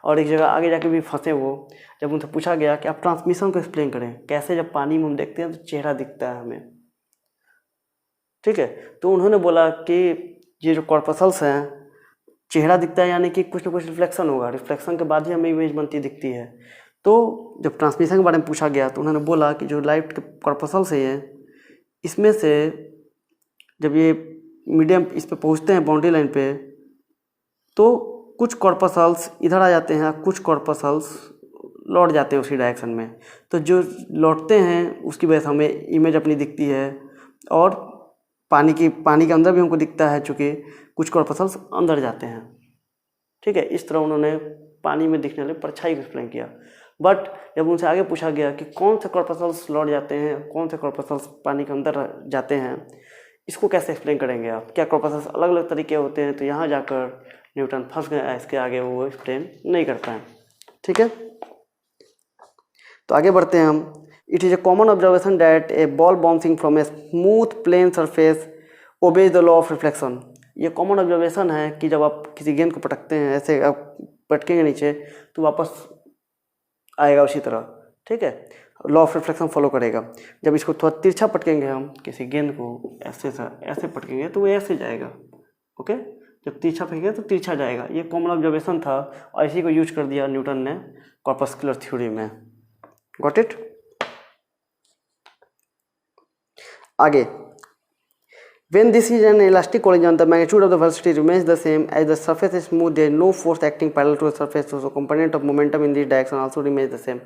और एक जगह आगे जाके भी फंसे वो, जब उनसे पूछा गया कि आप ट्रांसमिशन को एक्सप्लेन करें, कैसे जब पानी में हम देखते हैं तो चेहरा दिखता है हमें, ठीक है। तो उन्होंने बोला कि ये जो कॉर्पसल्स हैं, चेहरा दिखता है यानी कि कुछ ना कुछ रिफ्लेक्शन होगा, रिफ्लेक्शन के बाद ही हमें इमेज बनती दिखती है। तो जब ट्रांसमिशन के बारे में पूछा गया तो उन्होंने बोला कि जो लाइट के कॉर्पसल्स है इसमें से जब ये मीडियम इस पे पहुँचते हैं बाउंड्री लाइन पे, तो कुछ कॉर्पसल्स इधर आ जाते हैं, कुछ कॉर्पसल्स लौट जाते हैं उसी डायरेक्शन में। तो जो लौटते हैं उसकी वजह से हमें इमेज अपनी दिखती है और पानी के अंदर भी हमको दिखता है, चूँकि कुछ कॉर्पसल्स अंदर जाते हैं, ठीक है। इस तरह उन्होंने पानी में दिखने वाली परछाई को एक्सप्लेन किया। बट जब उनसे आगे पूछा गया कि कौन से कॉर्पसल्स लौट जाते हैं, कौन से कॉर्पसल्स पानी के अंदर जाते हैं, इसको कैसे एक्सप्लेन करेंगे आप, क्या कॉर्पसल्स अलग अलग तरीके होते हैं, तो यहाँ जाकर न्यूटन फंस गया, इसके आगे वो एक्सप्लेन नहीं कर पाए, ठीक है। तो आगे बढ़ते हैं हम। It is a common observation that a ball bouncing from a smooth plane surface obeys the law of reflection. ये कॉमन ऑब्जर्वेशन है कि जब आप किसी गेंद को पटकते हैं, ऐसे आप पटकेंगे नीचे तो वापस आएगा उसी तरह, ठीक है, लॉ ऑफ रिफ्लेक्शन फॉलो करेगा। जब इसको थोड़ा तिरछा पटकेंगे हम, किसी गेंद को ऐसे पटकेंगे तो वो ऐसे जाएगा, ओके। जब तिरछा पटकेंगे तो तिरछा जाएगा। ये कॉमन ऑब्जर्वेशन था और इसी को यूज कर दिया न्यूटन ने कॉर्पस्कुलर थ्योरी में। Got it. आगे, when this is an elastic collision, the magnitude of the velocity remains the same as the surface is smooth. There is no force acting parallel to the surface, so component of momentum in this direction also remains the same.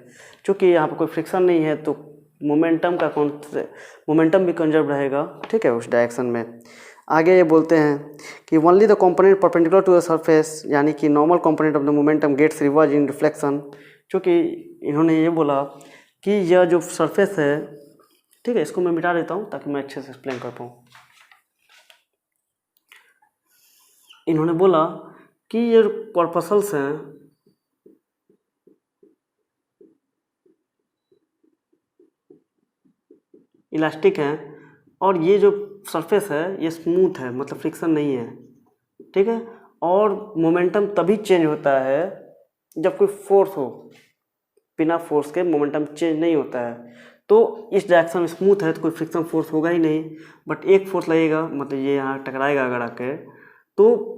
चूँकि यहाँ पर कोई friction नहीं है तो momentum भी conserve रहेगा, ठीक है, उस डायरेक्शन में। आगे ये बोलते हैं कि only the component perpendicular to the surface, यानी कि normal component of the momentum gets reverse in reflection. चूँकि इन्होंने ये बोला कि यह जो सरफेस है, ठीक है, इसको मैं मिटा देता हूँ ताकि मैं अच्छे से एक्सप्लेन कर पाऊँ। इन्होंने बोला कि ये कॉर्पसल्स हैं इलास्टिक हैं और ये जो सरफेस है ये स्मूथ है, मतलब फ्रिक्शन नहीं है, ठीक है। और मोमेंटम तभी चेंज होता है जब कोई फोर्स हो, बिना फोर्स के मोमेंटम चेंज नहीं होता है। तो इस डायरेक्शन में स्मूथ है तो कोई फ्रिक्शन फोर्स होगा ही नहीं, बट एक फोर्स लगेगा, मतलब ये यहाँ टकराएगा अगर आके, तो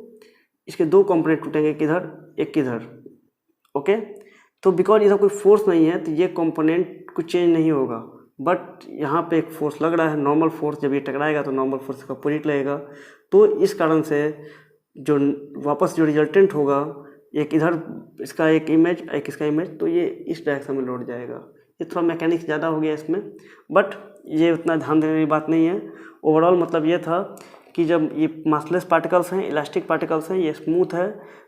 इसके दो कंपोनेंट टूटेंगे, किधर, एक किधर, ओके। तो बिकॉज इधर कोई फोर्स नहीं है तो ये कंपोनेंट कुछ चेंज नहीं होगा, बट यहाँ पे एक फोर्स लग रहा है, नॉर्मल फोर्स। जब ये टकराएगा तो नॉर्मल फोर्स का अपोजिट लगेगा, तो इस कारण से जो वापस जो रिजल्टेंट होगा, एक इधर इसका एक इमेज, एक इसका इमेज, तो ये इस डायरेक्शन में लौट जाएगा। ये थोड़ा मैकेनिक्स ज़्यादा हो गया इसमें, बट ये उतना ध्यान देने की बात नहीं है। ओवरऑल मतलब ये था कि जब ये मासलेस पार्टिकल्स हैं, इलास्टिक पार्टिकल्स हैं, ये स्मूथ है,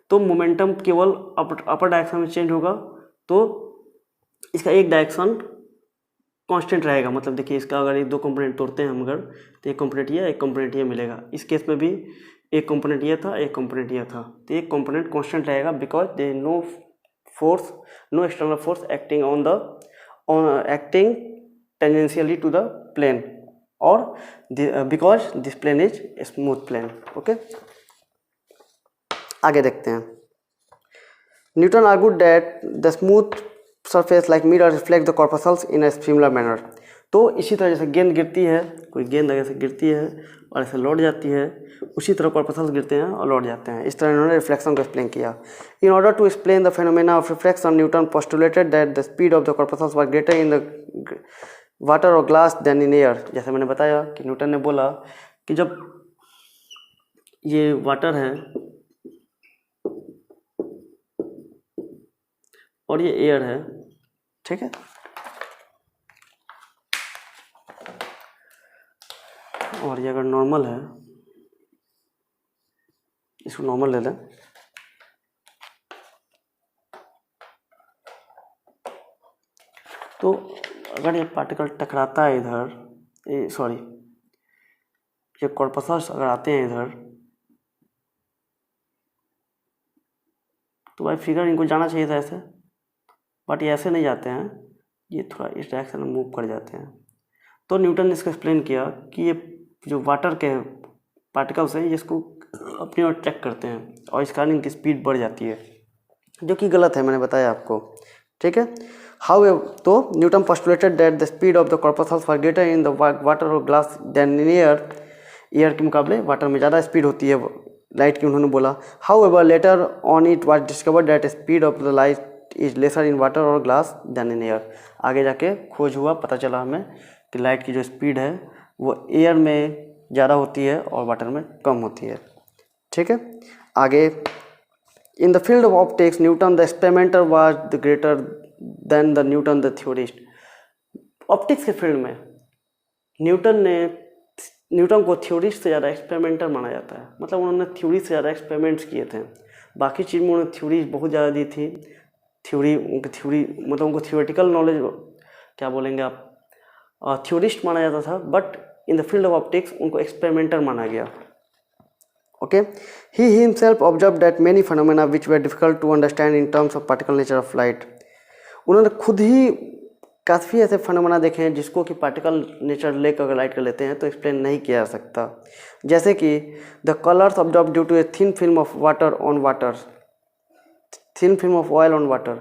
तो मोमेंटम केवल अपर डायरेक्शन में चेंज होगा, तो इसका एक डायरेक्शन कांस्टेंट रहेगा। मतलब देखिए, इसका अगर ये दो कंपोनेंट तोड़ते हैं हम अगर, तो एक कंपोनेंट ये, एक कंपोनेंट ये मिलेगा। इस केस में भी एक कंपोनेंट ये था, एक कंपोनेंट ये था, तो एक कंपोनेंट कांस्टेंट रहेगा because there is no force, no external force acting acting tangentially to the plane, और because this plane is smooth plane, okay. आगे देखते हैं। Newton argued that the smooth surface like mirror reflect the corpuscles in a similar manner. तो इसी तरह जैसे गेंद गिरती है, कोई गेंद ऐसे गिरती है और ऐसे लौट जाती है, उसी तरह कॉर्पसल्स गिरते हैं और लौट जाते हैं। इस तरह इन्होंने रिफ्लेक्शन को एक्सप्लेन किया। In order to explain the phenomena of reflection, Newton postulated that the speed of the corpuscles was greater in the water और ग्लास देन इन एयर। जैसे मैंने बताया कि न्यूटन ने बोला कि जब ये वाटर है और ये एयर है, ठीक है, और ये अगर नॉर्मल है, इसको नॉर्मल ले लें, तो अगर ये पार्टिकल टकराता है इधर, ये कॉर्पसल्स अगर आते हैं इधर, तो भाई फिगर इनको जाना चाहिए था ऐसे, बट ये ऐसे नहीं जाते हैं, ये थोड़ा इस डायरेक्शन में मूव कर जाते हैं। तो न्यूटन ने इसको एक्सप्लेन किया कि ये जो वाटर के पार्टिकल्स हैं ये इसको अपनी ओर अट्रैक्ट करते हैं और इस कारण इनकी स्पीड बढ़ जाती है, जो कि गलत है, मैंने बताया आपको। ठीक है, तो Newton postulated that the speed of the corpuscles for greater in the water और glass than in air, air के मुकाबले वाटर में ज़्यादा स्पीड होती है लाइट की, उन्होंने बोला। However later on it was discovered that speed of the light is lesser in water और ग्लास देन इन एयर। आगे जाके खोज हुआ, पता चला हमें कि लाइट की जो स्पीड है वो एयर में ज़्यादा होती है और वाटर में कम होती है। ठीक है, आगे इन the field of optics Newton the experimenter was the greater than the Newton the theorist. Optics के फील्ड में न्यूटन को थ्योरिस्ट से ज़्यादा एक्सपेरिमेंटर माना जाता है, मतलब उन्होंने थ्योरी से ज़्यादा एक्सपेरिमेंट्स किए थे। बाकी चीज़ में उन्होंने थ्योरी बहुत ज़्यादा दी थी, मतलब उनको थ्योरेटिकल नॉलेज क्या बोलेंगे आप, थ्योरिस्ट माना जाता था, but in the field of optics उनको एक्सपेरिमेंटर माना गया। Okay, he himself observe that many phenomena which were difficult to understand in terms of particle nature of light. उन्होंने खुद ही काफ़ी ऐसे फिनोमेना देखे हैं जिसको कि पार्टिकल नेचर लेकर अगर लाइट कर लेते हैं तो एक्सप्लेन नहीं किया जा सकता। जैसे कि the colours observe due to a thin film of water on water, thin film of oil on water,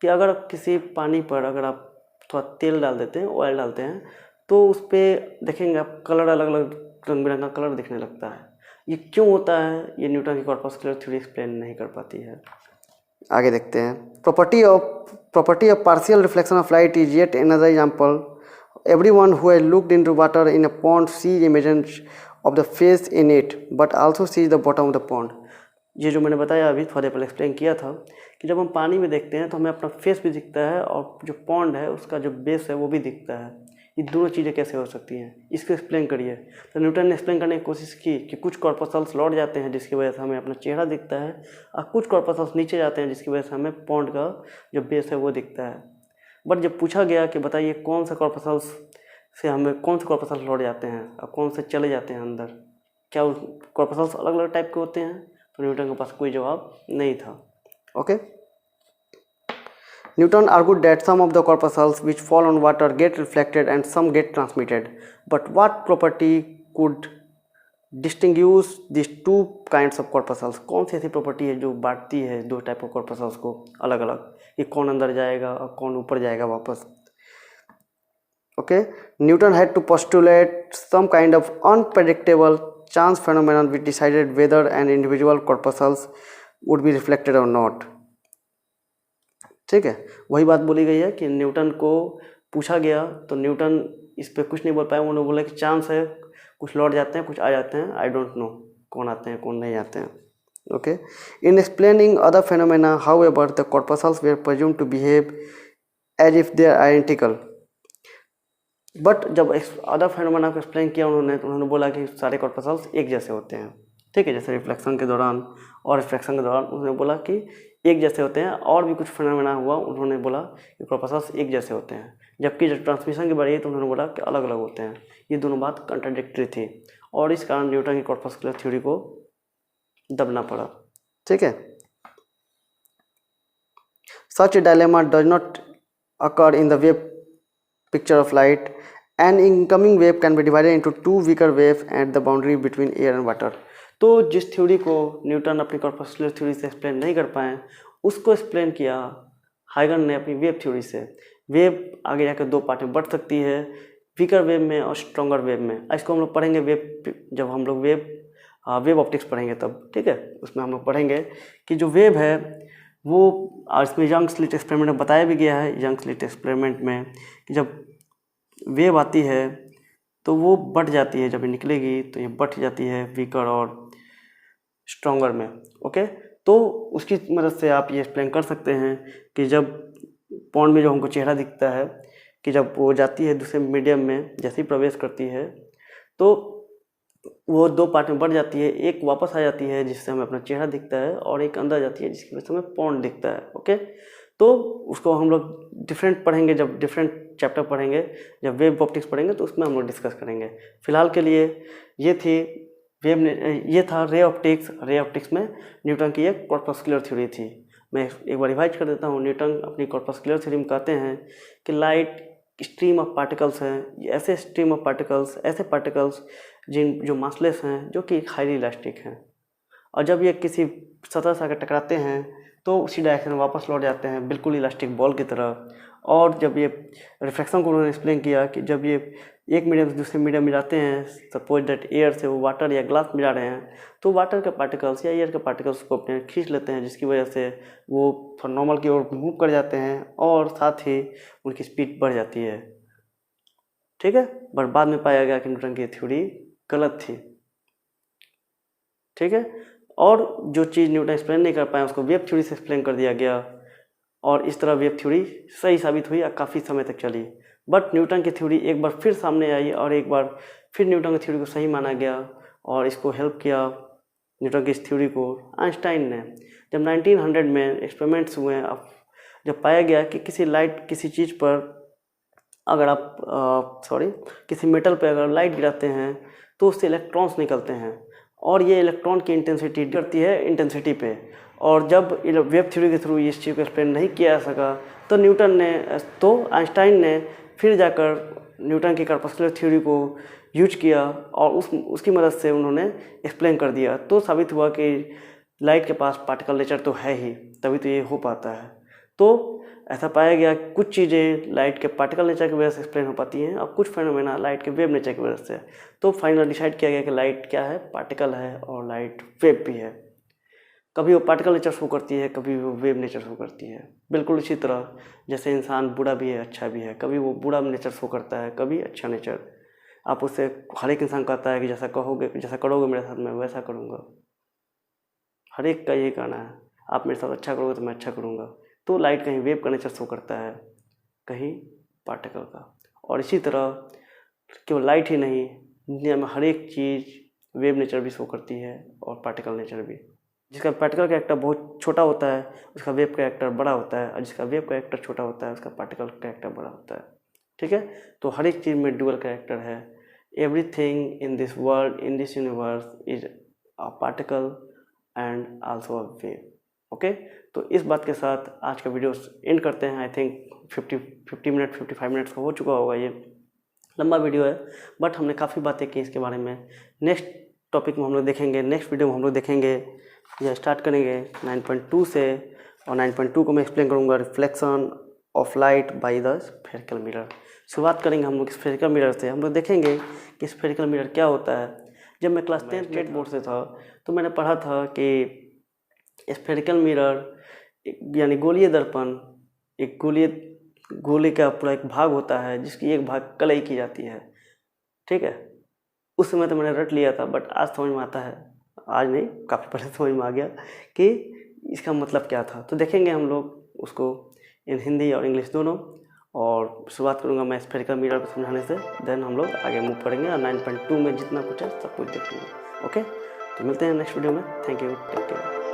कि अगर किसी पानी पर अगर आप थोड़ा तेल डाल देते हैं, ऑयल डालते हैं, तो उस पर देखेंगे आप कलर अलग अलग रंग बिरंगा कलर दिखने लगता है। ये क्यों होता है, ये न्यूटन की कॉर्पस्कुलर थ्योरी एक्सप्लेन नहीं कर पाती है। आगे देखते हैं, property of partial reflection of light is yet another example. Everyone who has looked into water in a pond sees images of the face in it but also sees the bottom of the pond. ये जो मैंने बताया अभी थोड़ी देर पहले explain किया था कि जब हम पानी में देखते हैं तो हमें अपना फेस भी दिखता है और जो पॉन्ड है उसका जो बेस है वो भी दिखता है। ये दोनों चीज़ें कैसे हो सकती हैं, इसको एक्सप्लेन करिए। तो न्यूटन ने एक्सप्लेन करने की कोशिश की कि कुछ कॉर्पसल्स लौट जाते हैं जिसकी वजह से हमें अपना चेहरा दिखता है, और कुछ कॉर्पसल्स नीचे जाते हैं जिसकी वजह से हमें पॉन्ड का जो बेस है वो दिखता है। बट जब पूछा गया कि बताइए कौन से कॉर्पसल्स लौट जाते हैं और कौन से चले जाते हैं अंदर, क्या उस कॉर्पसल्स अलग अलग टाइप के होते हैं, तो न्यूटन के पास कोई जवाब नहीं था। Okay, Newton argued that some of the corpuscles which fall on water get reflected and some get transmitted. But what property could distinguish these two kinds of corpuscles? कौन सी ऐसी प्रॉपर्टी है जो बांटती है दो टाइप ऑफ corpuscles को अलग अलग, कि कौन अंदर जाएगा और कौन ऊपर जाएगा वापस। Okay, Newton had to postulate some kind of unpredictable chance phenomenon which decided whether an individual corpuscles would be reflected or not. ठीक है, वही बात बोली गई है कि न्यूटन को पूछा गया तो न्यूटन इस पे कुछ नहीं बोल पाए। उन्होंने बोला कि चांस है, कुछ लौट जाते हैं कुछ आ जाते हैं, आई डोंट नो कौन आते हैं कौन नहीं आते हैं। Okay, in explaining other phenomena however the corpuscles were presumed to behave as if they are identical. But जब अदर फेनोमेना को एक्सप्लेन किया उन्होंने बोला कि सारे कॉर्पसल्स एक जैसे होते हैं। ठीक है, जैसे रिफ्लेक्शन के दौरान और रिफ्रैक्शन के दौरान उन्होंने बोला कि एक जैसे होते हैं, और भी कुछ फिनोमेना हुआ उन्होंने बोला कि कॉर्पसल्स एक जैसे होते हैं, जबकि जब ट्रांसमिशन की बारी है तो उन्होंने बोला कि अलग अलग होते हैं। ये दोनों बात कंट्राडिक्टरी थी और इस कारण न्यूटन की कॉर्पस्कुलर थ्योरी को दबना पड़ा। ठीक है, such a dilemma does not occur in the wave picture of light and incoming wave can be divided into two weaker wave at the boundary between air and water. तो जिस theory को Newton अपनी corpuscular theory से explain नहीं कर पाए उसको explain किया हाइगन ने अपनी वेव थ्योरी से। वेव आगे जाकर दो पार्ट में बढ़ सकती है, वीकर वेव में और स्ट्रॉन्गर वेव में। इसको हम लोग पढ़ेंगे जब हम लोग वेव ऑप्टिक्स पढ़ेंगे तब। ठीक है, उसमें हम लोग पढ़ेंगे कि जो वेव है वो इसमें यंग स्लिट एक्सपेरिमेंट में बताया भी गया है। यंग स्लिट एक्सपेरिमेंट में कि जब वेव आती है तो वो बढ़ जाती है, जब ये निकलेगी तो ये बढ़ जाती है वीकर और स्ट्रॉन्गर में। ओके, तो उसकी मदद से आप ये एक्सप्लेन कर सकते हैं कि जब पॉन्ड में जो हमको चेहरा दिखता है कि जब वो जाती है दूसरे मीडियम में, जैसे ही प्रवेश करती है तो वो दो पार्ट में बढ़ जाती है, एक वापस आ जाती है जिससे हमें अपना चेहरा दिखता है और एक अंदर जाती है जिसकी वजह से हमें पॉन्ड दिखता है। ओके, तो उसको हम लोग डिफरेंट पढ़ेंगे, जब डिफरेंट चैप्टर पढ़ेंगे, जब वेव ऑप्टिक्स पढ़ेंगे तो उसमें हम लोग डिस्कस करेंगे। फिलहाल के लिए ये था रे ऑप्टिक्स। रे ऑप्टिक्स में न्यूटन की एक कॉर्पस्कुलर थ्योरी थी। मैं एक बार रिवाइज कर देता हूँ। न्यूटन अपनी कॉर्पस्कुलर थ्योरी में कहते हैं कि लाइट स्ट्रीम ऑफ पार्टिकल्स हैं, ऐसे स्ट्रीम ऑफ पार्टिकल्स, ऐसे पार्टिकल्स जो मासलेस हैं, जो कि हाईली इलास्टिक हैं, और जब ये किसी सतह से आकर टकराते हैं तो उसी डायरेक्शन में वापस लौट जाते हैं, बिल्कुल इलास्टिक बॉल की तरह। और जब ये रिफ्लेक्शन को उन्होंने एक्सप्लेन किया कि जब ये एक मीडियम से दूसरे मीडियम में जाते हैं, सपोज दैट एयर से वो वाटर या ग्लास में जा रहे हैं, तो वाटर के पार्टिकल्स या एयर के पार्टिकल्स को अपने खींच लेते हैं, जिसकी वजह से वो नॉर्मल की ओर मूव कर जाते हैं और साथ ही उनकी स्पीड बढ़ जाती है। ठीक है, बट बाद में पाया गया कि न्यूटन की थ्योरी गलत थी। ठीक है, और जो चीज़ न्यूटन एक्सप्लेन नहीं कर पाए उसको वेव थ्योरी से एक्सप्लेन कर दिया गया, और इस तरह वेव थ्योरी सही साबित हुई और काफ़ी समय तक चली। बट न्यूटन की थ्योरी एक बार फिर सामने आई और एक बार फिर न्यूटन की थ्योरी को सही माना गया, और इसको हेल्प किया न्यूटन की इस थ्योरी को आइंस्टाइन ने। जब 1900 में एक्सपेरिमेंट्स हुए, अब जब पाया गया कि किसी चीज़ पर अगर आप किसी मेटल पर अगर लाइट गिराते हैं तो उससे इलेक्ट्रॉन्स निकलते हैं, और ये इलेक्ट्रॉन की इंटेंसिटी करती है इंटेंसिटी पे। और जब वेव थ्योरी के थ्रू इस चीज़ को एक्सप्लेन नहीं किया जा सका तो आइंस्टाइन ने फिर जाकर न्यूटन की कॉर्पस्कुलर थ्योरी को यूज किया, और उसकी मदद से उन्होंने एक्सप्लेन कर दिया। तो साबित हुआ कि लाइट के पास पार्टिकल नेचर तो है ही, तभी तो ये हो पाता है। तो ऐसा पाया गया कुछ चीज़ें लाइट के पार्टिकल नेचर की वजह से एक्सप्लेन हो पाती हैं, और कुछ फेनोमेना लाइट के वेव नेचर की वजह से। तो फाइनल डिसाइड किया गया कि लाइट क्या है, पार्टिकल है, और लाइट वेव भी है। कभी वो पार्टिकल नेचर शो करती है, कभी वो वेव नेचर शो करती है। बिल्कुल इसी तरह जैसे इंसान बुरा भी है, अच्छा भी है, कभी वो बुरा नेचर शो करता है, कभी अच्छा नेचर। आप उससे हर एक इंसान कहता है कि जैसा करोगे मेरे साथ मैं वैसा करूँगा। हर एक का यही कहना है, आप मेरे साथ अच्छा करोगे तो मैं अच्छा करूँगा। तो लाइट कहीं वेव का नेचर शो करता है, कहीं पार्टिकल का। और इसी तरह केवल लाइट ही नहीं, दुनिया में हर एक चीज़ वेव नेचर भी शो करती है और पार्टिकल नेचर भी। जिसका पार्टिकल कैरेक्टर बहुत छोटा होता है उसका वेव कैरेक्टर बड़ा होता है, और जिसका वेव कैरेक्टर छोटा होता है उसका पार्टिकल कैरेक्टर बड़ा होता है। ठीक है, तो हर एक चीज़ में डुअल कैरेक्टर है। Everything in this world, in this universe is a particle and also a wave. Okay, तो इस बात के साथ आज का वीडियो एंड करते हैं। आई थिंक 55 मिनट्स का हो चुका होगा। ये लंबा वीडियो है, बट हमने काफ़ी बातें की इसके बारे में। नेक्स्ट टॉपिक में हम लोग देखेंगे, नेक्स्ट वीडियो में हम लोग देखेंगे या स्टार्ट करेंगे 9.2 से, और 9.2 को मैं एक्सप्लेन करूँगा reflection of light by the spherical mirror. शुरुआत करेंगे हम लोग स्फेरिकल मिरर से। हम लोग देखेंगे कि स्फेरिकल मिरर क्या होता है। जब मैं क्लास 10 स्टेट बोर्ड से था तो मैंने पढ़ा था कि स्फेरिकल मिरर यानी गोलीय दर्पण एक गोले का पूरा एक भाग होता है जिसकी एक भाग कलई की जाती है। ठीक है, उस समय तो मैंने रट लिया था, बट आज समझ में आता है, आज नहीं काफ़ी पहले समझ में आ गया कि इसका मतलब क्या था। तो देखेंगे हम लोग उसको इन हिंदी और इंग्लिश दोनों, और शुरुआत करूँगा मैं स्फेरिकल मिरर को समझाने से, देन हम लोग आगे मूव करेंगे और 9.2 में जितना कुछ है सब कुछ देखेंगे। ओके, तो मिलते हैं नेक्स्ट वीडियो में। Thank you, take care.